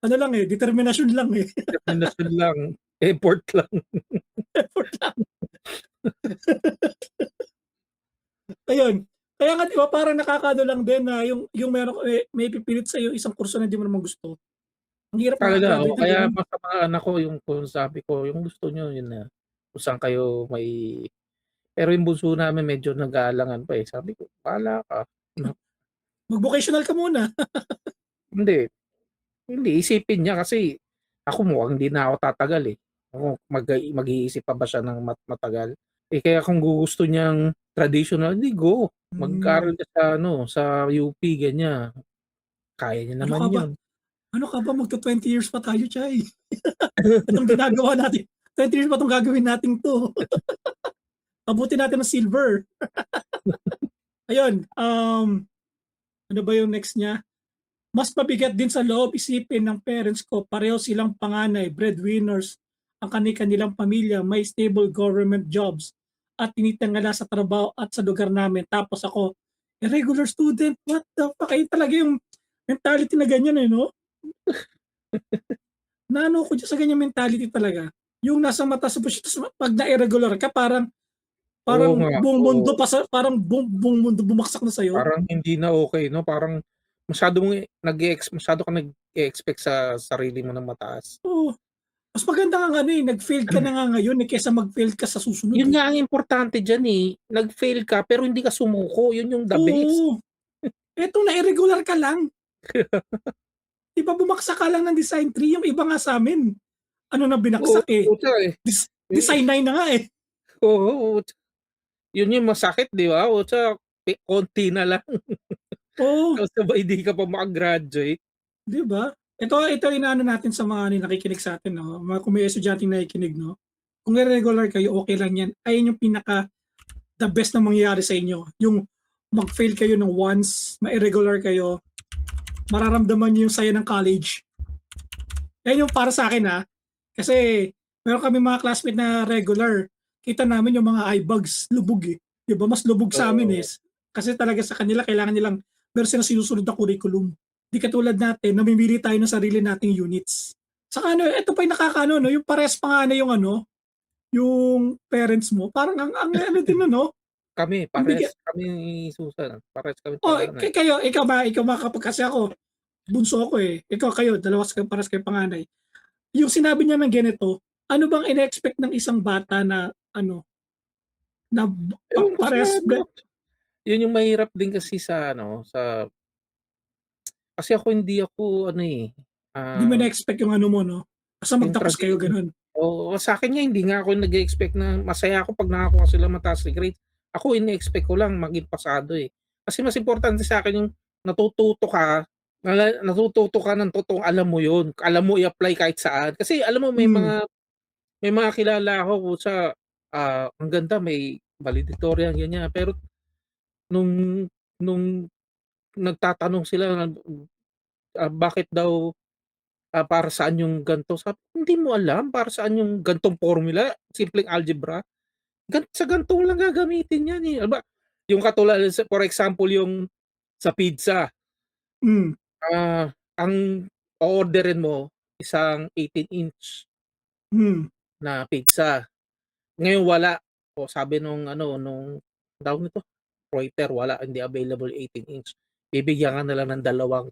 ano lang eh, determinasyon lang eh. Determinasyon lang, effort lang. Effort lang. Ayun. Kaya nga 'di ba parang nakakaano lang din na yung meron may pipilit sa yung isang kurso na hindi mo naman gusto. Ang hirap Talaga, maka-graduate oo. ng Kaya gano'n. sa mga anak ko yung kung sabi ko, "Yung gusto niyo yun na, kung saan kayo may." Pero yung bunso namin medyo nag-aalangan pa, eh. Sabi ko, "Bahala ka." Na Mag-vocational ka muna. hindi, hindi isipin niya kasi ako mukhang hindi na ako tatagal, eh. Ako mag-iisip pa ba siya ng matagal? Eh, kaya kung gusto niyang traditional, di go. Hmm. Mag-aral ka sa ano, sa UP ganyan. Kaya niya Ano naman ka ba? yun. Ano ka ba magto-20 years pa tayo, Chay. Itong ginagawa natin, 20 years pa 'tong gagawin nating 'to. Abutin natin ng silver. Ayun, ano ba yung next niya? Mas mabigat din sa loob isipin ng parents ko, pareho silang panganay, breadwinners, ang kani-kanilang pamilya, may stable government jobs at tinitangala sa trabaho at sa lugar namin. Tapos ako, irregular student, what the fuck? Ayun talaga yung mentality na ganyan eh, no? Naano ko dyan sa ganyan mentality talaga. Yung nasa mata sa posisyon, tapos pag na-irregular ka, parang Oo parang nga, buong oo. mundo parang buong mundo bumaksak na sa'yo. Parang hindi na okey 'no, parang masyado kang nag-e-expect sa sarili mo ng mataas. Oo. Mas maganda nga ano, eh, nag-failed ka na nga ngayon, eh, kaysa mag-failed ka sa susunod, Yun eh. nga ang importante diyan, eh, nag-fail ka pero hindi ka sumuko, yun yung the best. Oo, eto na-irregular ka lang, 'di ba bumagsak ka lang ng design tree, yung iba nga sa'min ano na Oo, binagsak, eh, puta, eh. Eh, design 9 na nga, eh. oo, yun yung masakit 'di ba, pucha konti na lang Oo, tapos sabay di ka pa maka-graduate. 'di ba? Ito inaano natin sa mga nakikinig sa'tin 'no, mga kung may estudyanteng nakikinig 'no, kung irregular kayo, okey lang 'yan. Ayun yung the best na mangyayari sa inyo, yung mag-fail kayo ng once, ma-irregular kayo, mararamdaman niyo yung saya ng college. Yan yung para sa'kin, kasi meron kaming mga classmate na regular, kita namin yung mga eye bags lubog, eh, 'di ba? Mas lubog sa'min, eh, Oo, kasi talaga sa kanila kailangan nilang meron silang sinusunod na curriculum. 'Di katulad natin, namimili tayo ng sarili nating units. Saka ano, eto pa yung nakakaano 'no, yung parehas pa nga na yung ano, yung parents mo, parang ang ano din ano, kami ang bigat. kami ni Susan, parehas kaming Oh, panganay. kayo, ikaw ba kapag kasi ako, bunso ako, eh, ikaw kayo dalawa parehas kayong panganay. Yung sinabi niya ng ganito, ano bang ine-expect ng isang bata na ano, na Ewan ko sa parehas ano, yun yung mahirap din kasi sa ano, kasi hindi ako ano, eh, di mo ah, na-expect yung ano mo 'no, basta yung magtapos kayo gano'n. oo, sa'kin nga hindi nga ako nag-e-expect na masaya ako 'pag nakakuha sila mataas na grade. Ako ine-expect ko lang maging pasado, eh. Kasi mas importante sa'kin yung natututo ka, natututo ka ng totoong alam mo yun, alam mo i-apply kahit saan. Kasi alam mo Hmm, may mga kilala ako sa, ang ganda may valedictorian ganyan, pero nung nung nagtatanong sila, bakit daw, para saan yung gan'to, sabi ko, "Hindi mo alam para saan yung gan'tong formula, simpleng algebra? Sa gan'to lang gagamitin yan, eh." Aba, yung katulad sa for example yung sa pizza, hmm, ang o-orderin mo isang 18-inch hmm, na pizza, ngayon wala, o sabi nung ano, tawag nito, waiter, wala, hindi available 18-inch, bibigyan ka na lang ng dalawang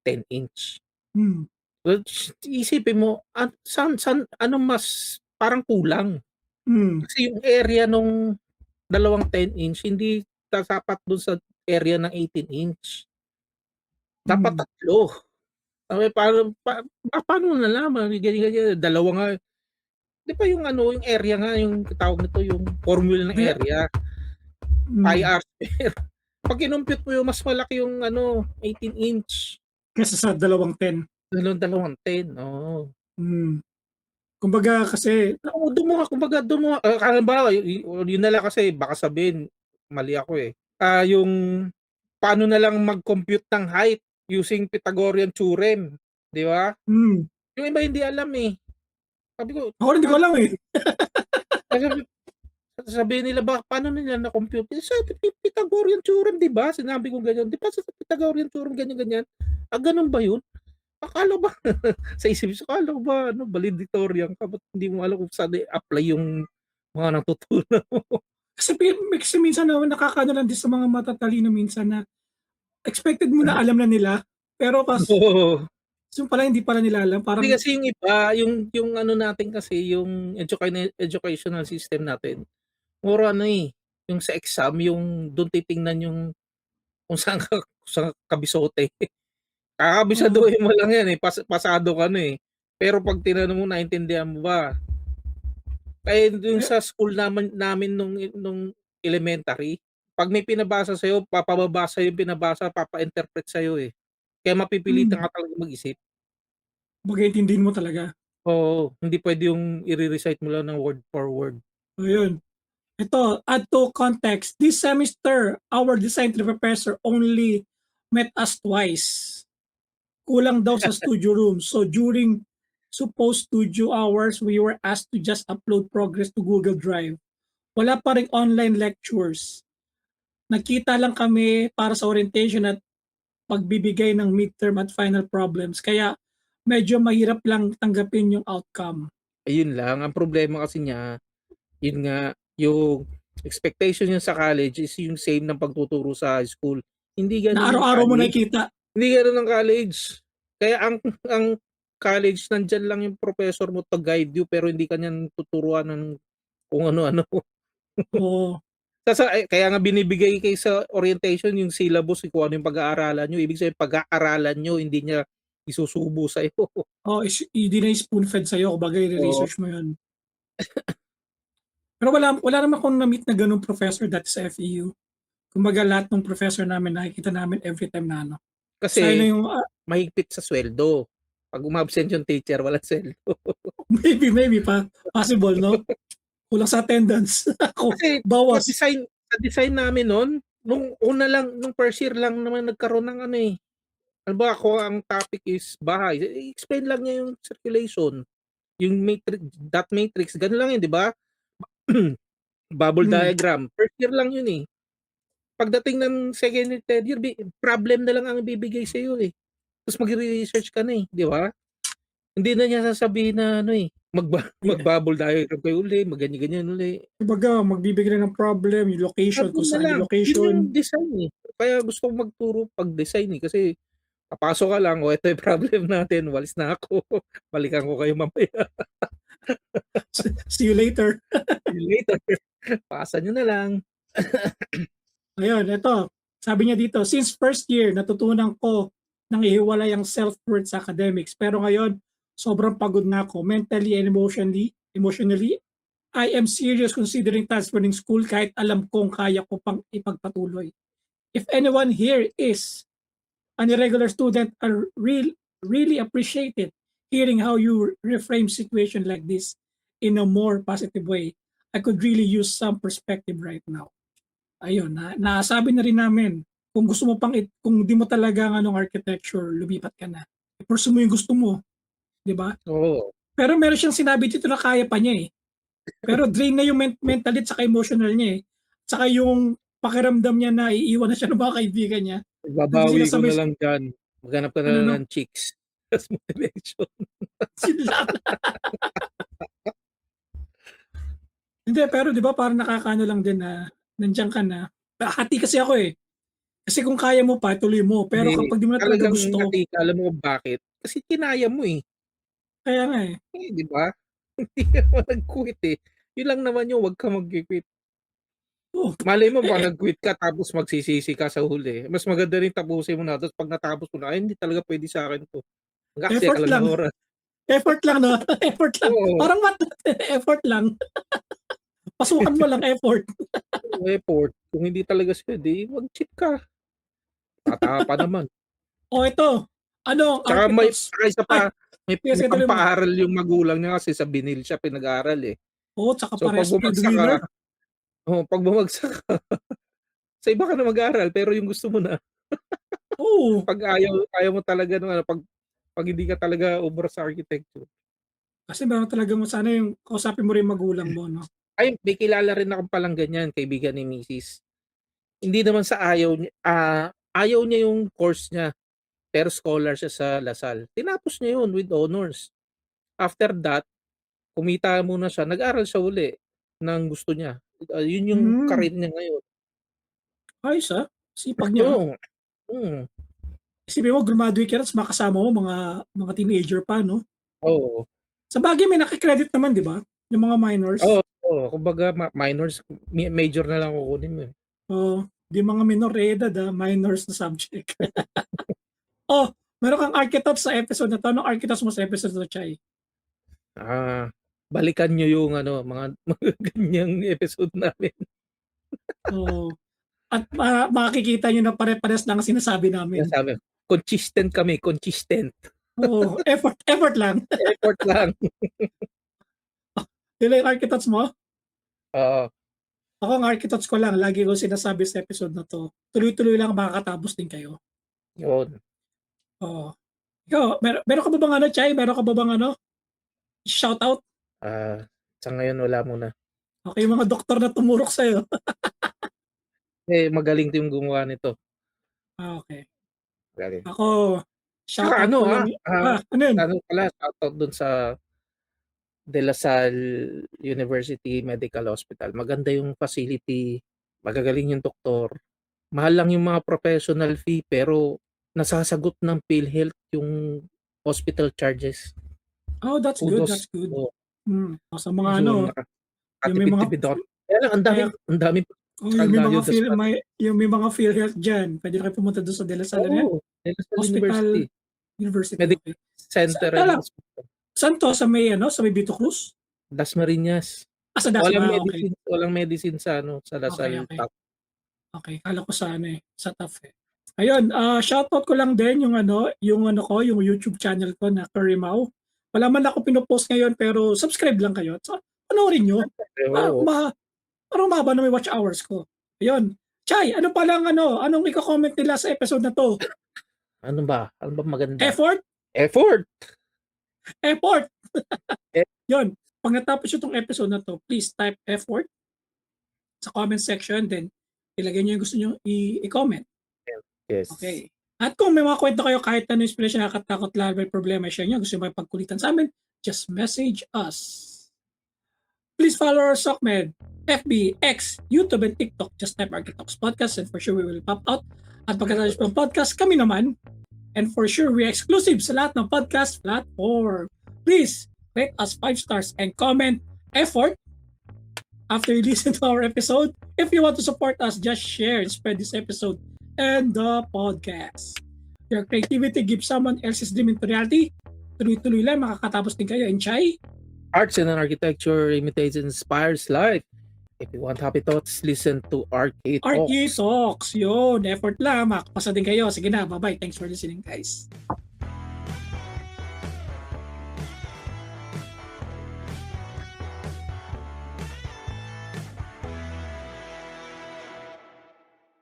10-inch. hmm, Which iisipin mo, saan ano mas parang kulang. hmm, Kasi yung area nung dalawang 10-inch hindi sapat dun sa area ng 18-inch. Dapat hmm, 3. Sabi paano mo nalaman ganyan, ganyan, dalawa nga, Di ba yung ano, yung area nga, yung tawag nito, yung formula ng Hindi. area, pi r square. Pag kinumpute mo yung mas malaki yung ano, 18-inch. Kesa sa 210. Dalawang 10, oo. Kumbaga kasi, Oo, doon mo halimbawa, yun na lang kasi baka sabihin, mali ako eh. Yung paano na lang mag-compute ng height using Pythagorean theorem, di ba? Yung iba hindi alam eh. Sabi ko, ako rin hindi ko alam eh. sabihin nila ba paano nila na-compute? Sa Pythagorean theorem, di ba? Sinabi ko ganyan. Di ba sa Pythagorean theorem ganyan-ganyan? Ganun ba yun? Akala ba sa isip ko, akala ko ba ano, valedictorian ka, ba't hindi mo alam kung saan i-apply yung mga natutunan mo? Kasi minsan nakakano lang din sa mga matatalino minsan na expected mo na alam na nila, pero Oo. yung pala hindi pala nila alam. Parang, Hindi kasi yung iba, yung ano natin kasi, yung educational system natin, more ano eh, yung sa exam, yung doon titingnan yung kung saan ka kabisote. Kakabisaduhin mo lang yan eh, pasado ka na eh. Pero pag tinanong mo, naintindihan mo ba? Kaya yung sa school namin nung elementary, pag may pinabasa sa'yo, papababasa yung pinabasa, papa-interpret sa'yo eh. Kaya mapipilitan ka talaga mag-isip. mag-iintindihin mo talaga. Oo, hindi pwede yung i-recite mo lang ng word for word. So, yun. Ito, add to context. This semester, our design professor only met us twice. Kulang daw sa studio room. So during supposed studio hours, we were asked to just upload progress to Google Drive. Wala pa ring online lectures. Nagkita lang kami para sa orientation at pagbibigay ng midterm at final problems. Kaya medyo mahirap lang tanggapin yung outcome. Ayun lang, ang problema kasi niya, yun nga, yung expectation niya sa college is yung same ng pagtuturo sa high school. Hindi Na ganun yung araw-araw mo college. nakikita. Hindi ganun ang college. Kaya ang college, nandyan lang yung professor mo to guide you, pero hindi kanya tuturuan ng kung ano-ano. Oo. Kaya nga binibigay kayo sa orientation yung syllabus, kung ano yung pag-aaralan nyo. Ibig sabihin, pag-aaralan nyo, hindi niya isusubo sa'yo. Hindi na spoon-fed sa'yo. Kumbaga, Oo. i-research mo yun. Pero wala naman akong na-meet na ganun professor dati sa FEU. Kumbaga, lahat ng professor namin, nakikita namin every time na ano. Sa'yo na Kasi yung, mahigpit sa sweldo. Pag umabsent yung teacher, walang sweldo. maybe pa. Possible, no? Kulang sa attendance. Ako, Kasi bawas. sa design namin noon, nung una lang, nung first year lang naman nagkaroon ng ano eh. Ano ba ako, ang topic is bahay. I-explain lang niya yung circulation. Yung matrix, dot matrix, gano'n lang yun, di ba? Bubble diagram. First year lang yun eh. Pagdating ng second and third year, problem na lang ang ibibigay sa iyo eh. Tapos magre-research ka na eh, di ba? Hindi na niya sasabihin na ano eh, mag-bubble diagram kayo uli, ganyan uli. Kumbaga, magbibigay na ng problem, yung location, Problem kung na saan lang. yung Yun location. yung design eh. Kaya gusto ko magturo pag-design eh. Kasi papasok ka lang, ito yung problem natin, walis na ako. Balikan ko kayo mamaya. See you later. See you later. Pasa nyo na lang. Ayun, ito. Sabi niya dito, since first year, natutunan ko nang ihiwalay ang self-worth sa academics. Pero ngayon, sobrang pagod na ako mentally and emotionally. I am serious considering transferring school kahit alam kong kaya ko pang ipagpatuloy. If anyone here is an irregular student, I really appreciate it hearing how you reframe situation like this in a more positive way. I could really use some perspective right now. Ayun, nasabi na rin namin, kung gusto mo kung di mo talaga ng architecture, lumipat ka na. I-pursue mo yung gusto mo, di ba? Oo. Pero meron siyang sinabi dito na kaya pa niya eh. Pero drain na yung mental at saka emotional niya eh. Saka yung pakiramdam niya na iiwan na siya ng mga kaibigan niya. Babawi ko na lang dyan. Maghanap ka na lang ng chicks. That's motivation. Sila. Hindi, pero di ba parang nakakaano lang din na nandiyan ka na. Hati kasi ako eh. Kasi kung kaya mo pa, tuloy mo. Pero kapag di mo na talaga Talagang gusto, natika, alam mo bakit? Kasi kinaya mo eh. kaya nga eh. Di ba? Hindi ka naman nag-quit eh. Yun lang naman yung wag ka mag-quit. Oh, Malay mo, pag nag-quit ka tapos magsisisi ka sa huli. Mas maganda rin tapusin mo na. Tapos pag natapos mo na, ay hindi talaga pwede sa akin to. Mag-aksaya Effort ka lang lang. ng oras. Effort lang, no? Effort lang. Oo. Parang effort lang. Pasukan mo lang effort. Effort. Kung hindi talaga siya, di mag-cheat ka. Tatawa pa naman. O ito, ano ang Tsaka may architects? tsaka isa pa, Sige, may tuloy mo. pampaaral yung magulang niya kasi sa binil siya pinag-aaral eh. Oo, tsaka So pag parehas bumagsak breadwinner. ka, pag bumagsak ka, sa iba ka na mag-aaral pero yung gusto mo na. Oo. Pag ayaw mo talaga ng ano, pag hindi ka talaga umura sa architecture. Kasi meron talaga mo sana yung kausapin mo rin magulang mo, no? Ay, may kilala rin akong palang ganyan, kaibigan ni Mrs. Hindi naman sa ayaw niya yung course niya, pero scholar siya sa Lasal. Tinapos niya yun with honors. After that, kumita muna siya, nag-aral siya uli ng gusto niya. Yun yung career niya ngayon. Ayos sipag niya. Oo. Isipin mo, graduate ka na, tapos makasama mo mga teenager pa, no? Oo. Sa bagay, may nakikredit naman, di ba? Yung mga minors. Oo. Kumbaga, minors, major na lang kukunin mo. Di mga minor edad, minors na subject. Meron kang architects sa episode na to. Anong architects mo sa episode na to, Chay? Balikan nyo yung mga ganyang episode namin. At makikita nyo na pare-pares lang ang sinasabi namin. Sabi, consistent kami, consistent. Effort lang. Effort lang. Yun lang yung architects mo? Oo. Ako ang architects ko lang. Lagi ko sinasabi sa episode na to. Tuloy-tuloy lang makakatapos din kayo. Yun. Ikaw, meron ka ba bang Chay? Meron ka ba bang shoutout? Sa ngayon, wala muna. Okay, yung mga doktor na tumurok sa'yo. Magaling yung gumawa nito. Okay. Galing. Ako, shoutout ko lang. Ano yun? Shoutout dun sa De La Salle University Medical Hospital. Maganda yung facility, magagaling yung doktor. Mahal lang yung mga professional fee pero nasasagot ng PhilHealth yung hospital charges. That's good. That's good. Sa mga yung may mga kaya lang ang dami yung may mga PhilHealth dyan, pwede na kayo pumunta doon sa De La Salle De La Salle Hospital University. Medical Center. Saan to? Sa may Vito Cruz? Dasmariñas. Sa Dasma, Walang medicine sa La Salle. Okay, kala ko sa sa TAF Ayun, shoutout ko lang din yung yung YouTube channel ko na Karimao. Wala man ako pinopost ngayon pero subscribe lang kayo. So, panoorin nyo. Para umaba na may watch hours ko. Ayun. Chay, ano anong i-comment nila sa episode na to? Ano ba maganda? Effort. Yun. Pag natapos itong episode na to, please type effort sa comment section. Then, ilagay nyo yung gusto nyo i-comment. Yes. Okay. At kung may mga kwento kayo, kahit ano inspiration, nakakatakot lang, may problema, share nyo, gusto nyo pagkulitan sa amin, just message us. Please follow our SOCMED, FB, X, YouTube, and TikTok. Just type Architects Podcast and for sure we will pop out. At pagkatapos ng podcast, kami naman. And for sure, we're exclusive sa lahat ng podcast platform. Please rate us 5 stars and comment effort after you listen to our episode. If you want to support us, just share and spread this episode and the podcast. Your creativity gives someone else's dream into reality. Tuloy-tuloy lang, makakatapos din kayo. And Chay? Arts and architecture imitates and inspires life. If you want happy thoughts, listen to Archie Talks. Archie Talks. Yun, effort lang. Makapasa din kayo. Sige na, bye-bye. Thanks for listening, guys.